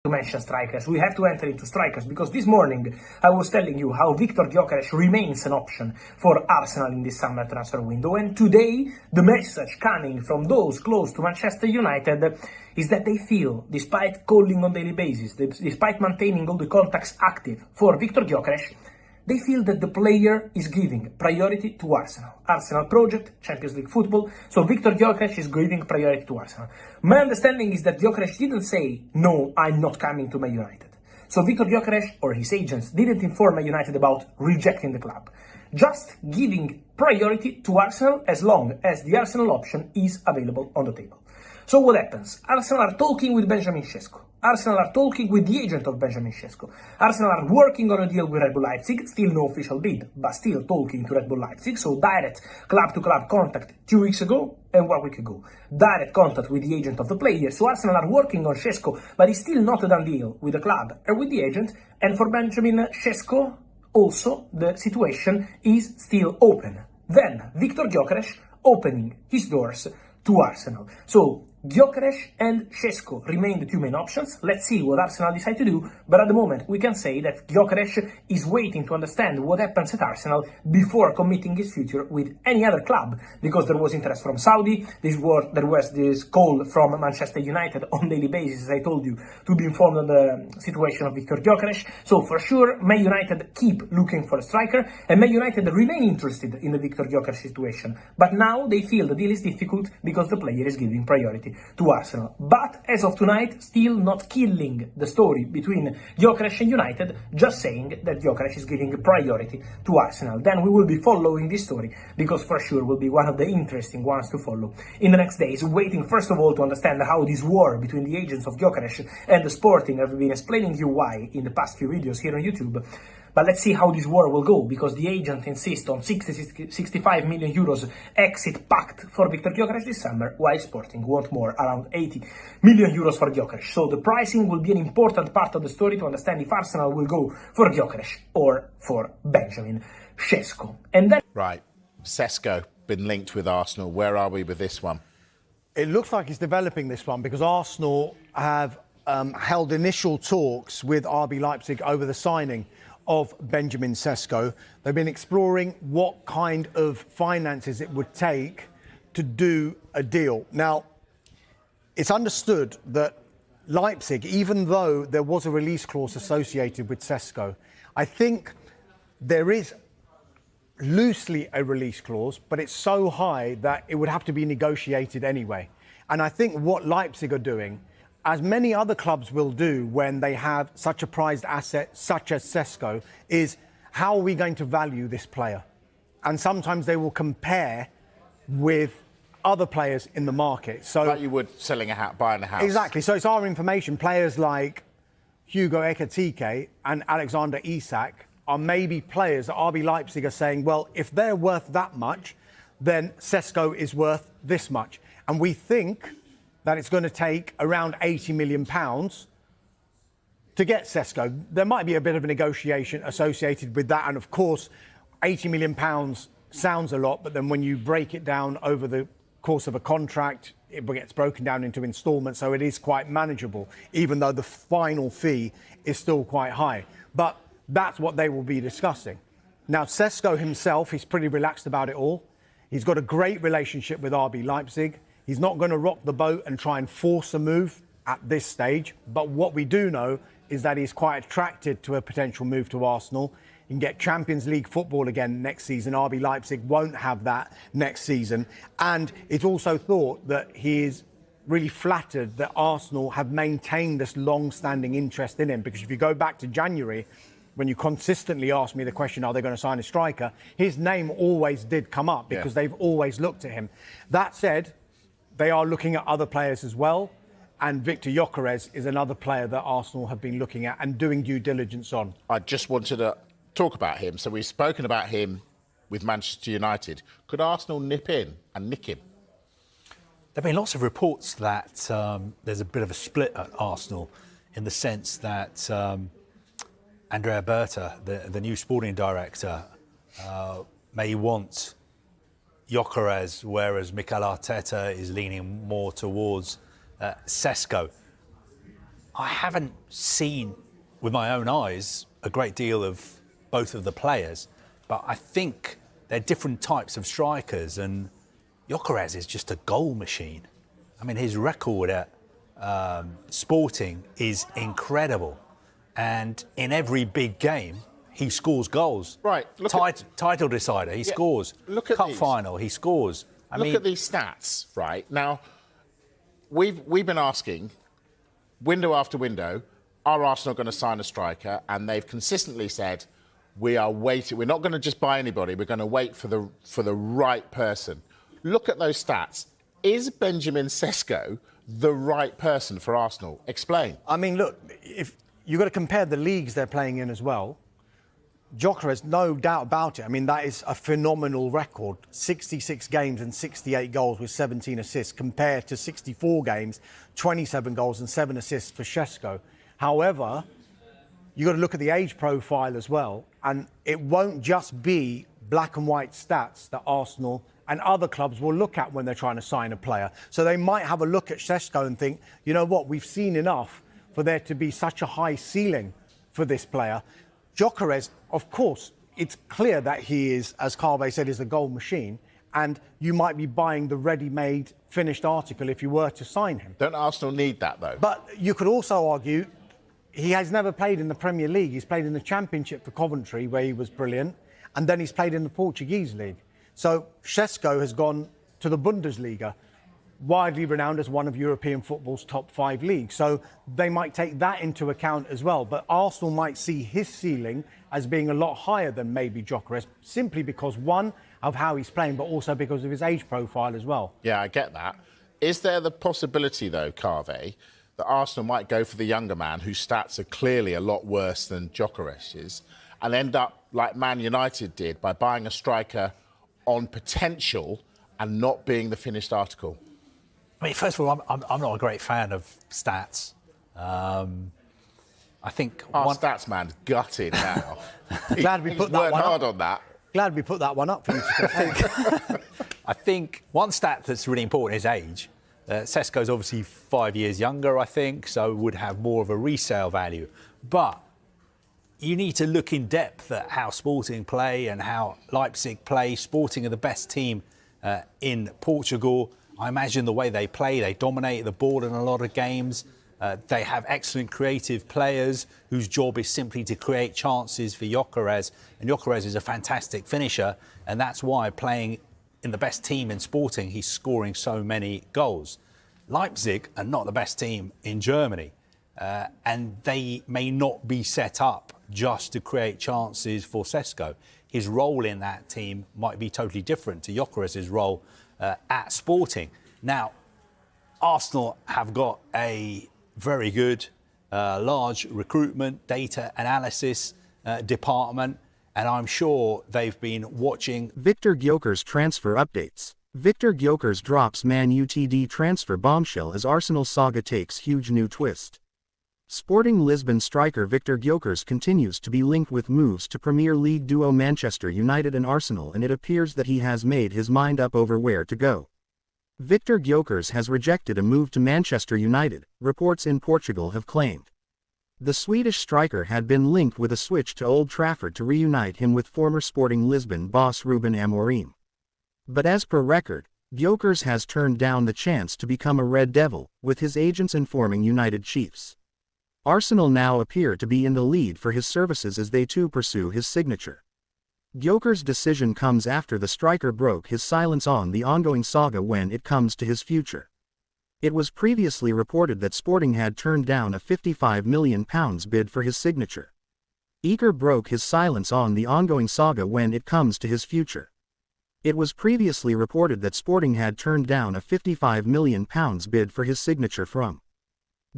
to mention strikers. We have to enter into strikers because this morning I was telling you how Viktor Gyökeres remains an option for Arsenal in this summer transfer window, and today the message coming from those close to Manchester United is that they feel, despite calling on daily basis, despite maintaining all the contacts active for Viktor Gyökeres, they feel that the player is giving priority to Arsenal. Arsenal project, Champions League football, so Viktor Gyökeres is giving priority to Arsenal. My understanding is that Gyökeres didn't say, no, I'm not coming to Man United. So Viktor Gyökeres or his agents didn't inform Man United about rejecting the club. Just giving priority to Arsenal as long as the Arsenal option is available on the table. So what happens? Arsenal are talking with Benjamin Sesko. Arsenal are talking with the agent of Benjamin Sesko. Arsenal are working on a deal with Red Bull Leipzig, still no official bid, but still talking to Red Bull Leipzig, so direct club-to-club contact 2 weeks ago and 1 week ago. Direct contact with the agent of the player, so Arsenal are working on Sesko, but it's still not a done deal with the club or with the agent, and for Benjamin Sesko, also, the situation is still open. Then, Viktor Gyökeres opening his doors to Arsenal. So, Gyökeres and Sesko remain the two main options. Let's see what Arsenal decide to do, but at the moment we can say that Gyökeres is waiting to understand what happens at Arsenal before committing his future with any other club, because there was interest from Saudi, there was this call from Manchester United on daily basis, as I told you, to be informed on the situation of Viktor Gyökeres. So for sure, Man United keep looking for a striker, and Man United remain interested in the Viktor Gyökeres situation, but now they feel the deal is difficult because the player is giving priority to Arsenal. But as of tonight, still not killing the story between Gyökeres and United, just saying that Gyökeres is giving priority to Arsenal. Then we will be following this story, because for sure will be one of the interesting ones to follow in the next days, waiting first of all to understand how this war between the agents of Gyökeres and the Sporting, I've been explaining you why in the past few videos here on YouTube. But let's see how this war will go, because the agent insists on 65 million euros exit pact for Viktor Gyökeres this summer, while Sporting want more, around 80 million euros for Gyökeres. So the pricing will be an important part of the story to understand if Arsenal will go for Gyökeres or for Benjamin Sesko. And then... Right, Sesko, been linked with Arsenal. Where are we with this one? It looks like it's developing, this one, because Arsenal have held initial talks with RB Leipzig over the signing of Benjamin Sesko. They've been exploring what kind of finances it would take to do a deal. Now, it's understood that Leipzig, even though there was a release clause associated with Sesko, I think there is loosely a release clause, but it's so high that it would have to be negotiated anyway. And I think what Leipzig are doing, as many other clubs will do when they have such a prized asset such as Sesko, is how are we going to value this player? And sometimes they will compare with other players in the market. So, like you would selling a house, buying a house. Exactly. So it's our information. Players like Hugo Ekitike and Alexander Isak are maybe players that RB Leipzig are saying, well, if they're worth that much, then Sesko is worth this much. And we think that it's going to take around £80 million to get Sesko. There might be a bit of a negotiation associated with that. And of course, £80 million sounds a lot, but then when you break it down over the course of a contract, it gets broken down into installments. So it is quite manageable, even though the final fee is still quite high. But that's what they will be discussing. Now, Sesko himself, he's pretty relaxed about it all. He's got a great relationship with RB Leipzig. He's not going to rock the boat and try and force a move at this stage. But what we do know is that he's quite attracted to a potential move to Arsenal. He can get Champions League football again next season. RB Leipzig won't have that next season. And it's also thought that he is really flattered that Arsenal have maintained this long-standing interest in him. Because if you go back to January, when you consistently asked me the question, are they going to sign a striker? His name always did come up because they've always looked at him. That said, they are looking at other players as well, and Viktor Gyökeres is another player that Arsenal have been looking at and doing due diligence on. I just wanted to talk about him. So we've spoken about him with Manchester United. Could Arsenal nip in and nick him? There have been lots of reports that there's a bit of a split at Arsenal in the sense that Andrea Berta, the new sporting director, may want Gyökeres, whereas Mikel Arteta is leaning more towards Sesko. I haven't seen with my own eyes a great deal of both of the players, but I think they're different types of strikers, and Gyökeres is just a goal machine. I mean, his record at Sporting is incredible, and in every big game, he scores goals. Right. Title decider, he scores. Look at Cup these. final, he scores. Look at these stats, right? Now, we've been asking, window after window, are Arsenal going to sign a striker? And they've consistently said, we are waiting. We're not going to just buy anybody. We're going to wait for the right person. Look at those stats. Is Benjamin Sesko the right person for Arsenal? Explain. I mean, look, if you've got to compare the leagues they're playing in as well. Gyökeres, no doubt about it. I mean, that is a phenomenal record. 66 games and 68 goals with 17 assists compared to 64 games, 27 goals and 7 assists for Sesko. However, you've got to look at the age profile as well. And it won't just be black and white stats that Arsenal and other clubs will look at when they're trying to sign a player. So they might have a look at Sesko and think, you know what, we've seen enough for there to be such a high ceiling for this player. Gyökeres, of course, it's clear that he is, as Carve said, is a goal machine, and you might be buying the ready-made, finished article if you were to sign him. Don't Arsenal need that, though? But you could also argue he has never played in the Premier League. He's played in the Championship for Coventry, where he was brilliant, and then he's played in the Portuguese league. So Sesko has gone to the Bundesliga, widely renowned as one of European football's top 5 leagues. So they might take that into account as well. But Arsenal might see his ceiling as being a lot higher than maybe Gyökeres, simply because, one, of how he's playing, but also because of his age profile as well. Yeah, I get that. Is there the possibility, though, Carve, that Arsenal might go for the younger man whose stats are clearly a lot worse than Gyökeres's and end up like Man United did by buying a striker on potential and not being the finished article? I mean, first of all, I'm not a great fan of stats. I think our stats man's gutted now. Glad we put that worked one hard up. on that. Glad we put that one up for you to think. I think one stat that's really important is age. Sesko's obviously 5 years younger, I think, so would have more of a resale value. But you need to look in depth at how Sporting play and how Leipzig play. Sporting are the best team in Portugal. I imagine the way they play, they dominate the ball in a lot of games. They have excellent creative players whose job is simply to create chances for Gyökeres. And Gyökeres is a fantastic finisher, and that's why playing in the best team in Sporting, he's scoring so many goals. Leipzig are not the best team in Germany, and they may not be set up just to create chances for Sesko. His role in that team might be totally different to Gyökeres' role at Sporting. Now, Arsenal have got a very good, large recruitment, data analysis department, and I'm sure they've been watching. Victor Gyökeres transfer updates. Victor Gyökeres drops Man UTD transfer bombshell as Arsenal saga takes huge new twist. Sporting Lisbon striker Victor Gyökeres continues to be linked with moves to Premier League duo Manchester United and Arsenal, and it appears that he has made his mind up over where to go. Victor Gyökeres has rejected a move to Manchester United, reports in Portugal have claimed. The Swedish striker had been linked with a switch to Old Trafford to reunite him with former Sporting Lisbon boss Ruben Amorim. But as per record, Gyökeres has turned down the chance to become a Red Devil, with his agents informing United chiefs. Arsenal now appear to be in the lead for his services as they too pursue his signature. Gyökeres' decision comes after the striker broke his silence on the ongoing saga when it comes to his future. It was previously reported that Sporting had turned down a £55 million bid for his signature. Gyökeres broke his silence on the ongoing saga when it comes to his future. It was previously reported that Sporting had turned down a £55 million bid for his signature from.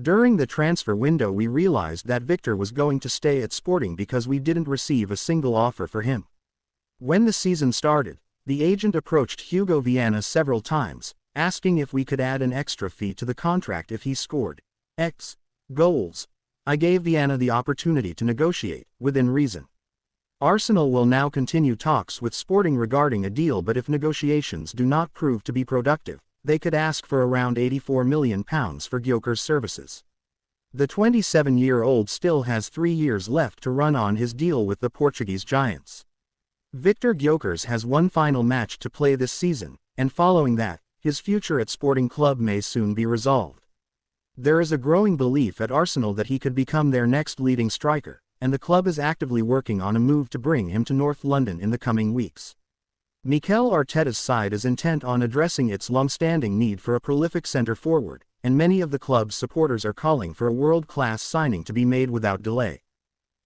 During the transfer window we realized that Victor was going to stay at Sporting because we didn't receive a single offer for him. When the season started, the agent approached Hugo Viana several times, asking if we could add an extra fee to the contract if he scored X goals. I gave Viana the opportunity to negotiate, within reason. Arsenal will now continue talks with Sporting regarding a deal, but if negotiations do not prove to be productive, they could ask for around £84 million for Gyökeres' services. The 27-year-old still has 3 years left to run on his deal with the Portuguese giants. Victor Gyökeres has one final match to play this season, and following that, his future at Sporting Club may soon be resolved. There is a growing belief at Arsenal that he could become their next leading striker, and the club is actively working on a move to bring him to North London in the coming weeks. Mikel Arteta's side is intent on addressing its long-standing need for a prolific centre-forward, and many of the club's supporters are calling for a world-class signing to be made without delay.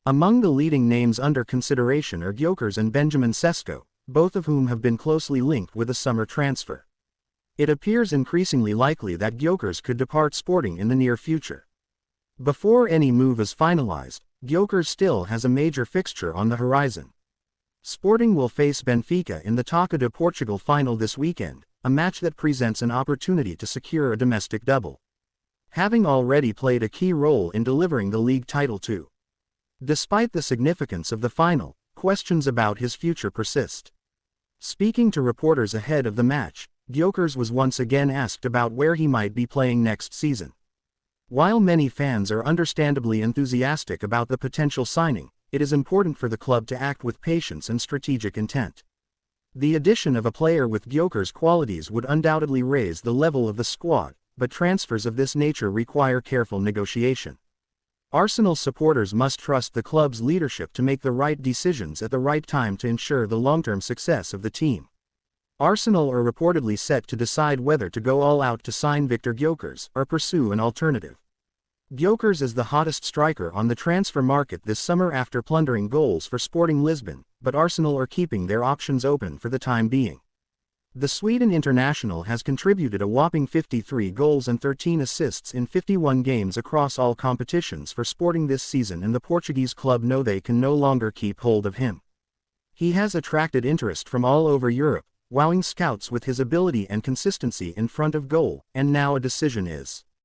Among the leading names under consideration are Gyökeres and Benjamin Sesko, both of whom have been closely linked with a summer transfer. It appears increasingly likely that Gyökeres could depart Sporting in the near future. Before any move is finalized, Gyökeres still has a major fixture on the horizon. Sporting will face Benfica in the Taça de Portugal final this weekend, a match that presents an opportunity to secure a domestic double. Having already played a key role in delivering the league title too. Despite the significance of the final, questions about his future persist. Speaking to reporters ahead of the match, Gyökeres was once again asked about where he might be playing next season. While many fans are understandably enthusiastic about the potential signing, it is important for the club to act with patience and strategic intent. The addition of a player with Gyökeres' qualities would undoubtedly raise the level of the squad, but transfers of this nature require careful negotiation. Arsenal supporters must trust the club's leadership to make the right decisions at the right time to ensure the long-term success of the team. Arsenal are reportedly set to decide whether to go all out to sign Victor Gyökeres or pursue an alternative. Gyökeres is the hottest striker on the transfer market this summer after plundering goals for Sporting Lisbon, but Arsenal are keeping their options open for the time being. The Sweden international has contributed a whopping 53 goals and 13 assists in 51 games across all competitions for Sporting this season, and the Portuguese club know they can no longer keep hold of him. He has attracted interest from all over Europe, wowing scouts with his ability and consistency in front of goal, and now a decision is